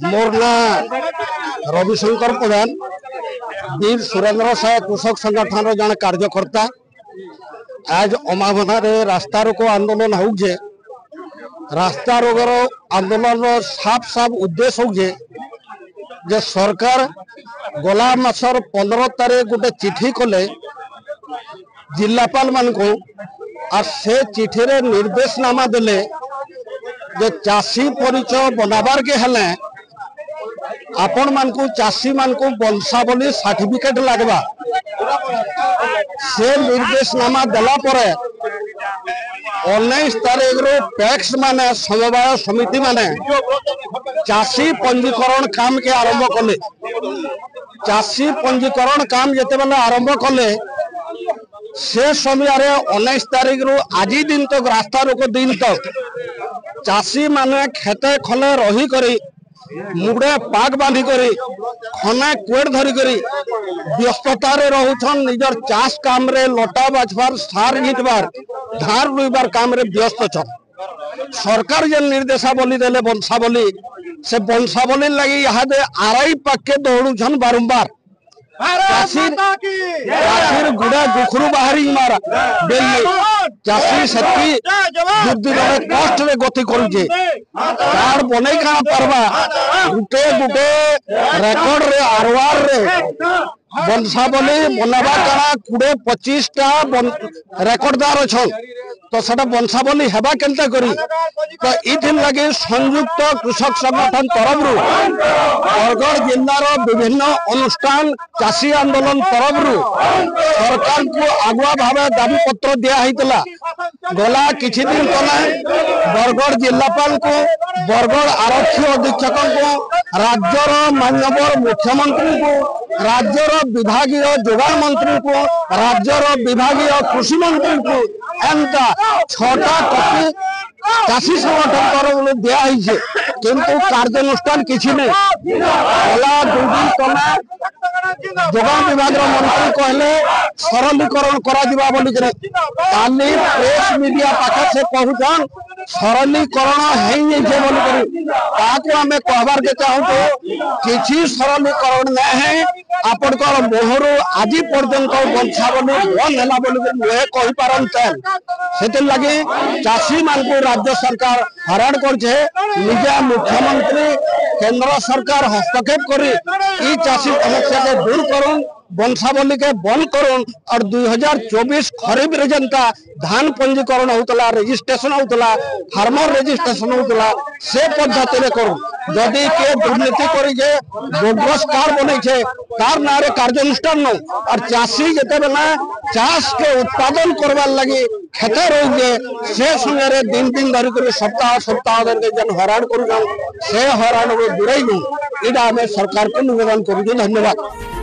मोर ना रविशंकर प्रधान वीर सुरेंद्र साय कृषक संगठन जन कार्यकर्ता। आज अमाभना रास्ता रोको आंदोलन होजे। रास्ता रोगर आंदोलन साफ साफ उद्देश्य होजे जे सरकार गला मासर 15 तारीख गोटे चिठी कले जिलापाल मान को और से चिठी रे निर्देशनामा देले जे चाषी परिचय बनाबार के हेले आपण मान को चाषी मान को वंशावली सर्टिफिकेट लगवा से निर्देशनामा देला परे 19 तारीख रो पैक्स माने समवाय समिति माने चाषी पंजीकरण काम के आरंभ कले। चाषी पंजीकरण काम जेते बेले आरंभ कले से समय 19 तारीख रो आज दिन तक रास्ता रोको दिन तक चाषी माने खेते खले रही करी मुड़े पाग बांधी करी खना कुएड़ धरी करी व्यस्तता रे रहउछन। निजर चाष काम रे लटा बाछबार सार घिटबार धार रुइबार काम रे व्यस्त छन। सरकार जे निर्देशावली देले वंशावली से वंशावली लगी यहाँ दे आरई पक्के दौड़ुछन बारंबार। चाषी गुड़ा दुखरू बाहरी मारा डेली चाषी सेती बुद्धि रे कष्ट रे गति करूचे। कार्ड बनै का परवा गुटे गुटे रेकर्ड रे आरवार रे वंशावली बनावा करा 20-25 टा रेकर्डदार छन। तो सटा वंशावली हेबा केनता करी तो इथिन लगे संयुक्त कृषक संगठन तरफ बरगढ़ जिल्लार विभिन्न अनुष्ठान चाषी आंदोलन तरफ सरकार को आगुआ भाव दाबी पत्र दिया होता। गला किछि दिन तले बरगढ़ जिलापाल को बरगढ़ आरक्षी अधीक्षक को राज्यर माननीय मुख्यमंत्री को राज्यर विभागीय जोगाण मंत्री को राज्यर विभागीय कृषि मंत्री को एंता 6टा कपी चाषी संगठन तरफ दिया किंतु कार्यानुष्ठान किछि नहीं। गला 2 दिन तले जोगाण विभाग मंत्री कहले सरलीकरण करा दिबा बोली करे काली प्रेस मीडिया पाखे से कहउछन सरलीकरण हेइ जे बोली करे ताको हमें कहबार के चाहू किछि सरलीकरण नै है। आपण को मोहरु आज पर्यंत वंशावली बंद हैला बोली मुहे कहि पारंते सेते लगे चाषी मान को राज्य सरकार हरान करछे। निजा मुख्यमंत्री केंद्र सरकार हस्तक्षेप करी ई चाषी समस्या के दूर करूं वंशावली के बंद करूं और 2024 खरीफ रे जनता धान पंजीकरण होतला रजिस्ट्रेशन होतला फार्मर रजिस्ट्रेशन होतला से पद्धति रे करूं। जदि के दुर्नीति करी जे बोगस कार्ड बनै छे तार नारे कार्यानुष्ठान न और चाषी जते बेला चाष के उत्पादन करबार लगी खेते रहुजे से संगे रे दिन दिन धरि कर सप्ताह सप्ताह धरि के जन हरान करू से हरान रो दुरैनु इडा हमें सरकार को निवेदन करू। धन्यवाद।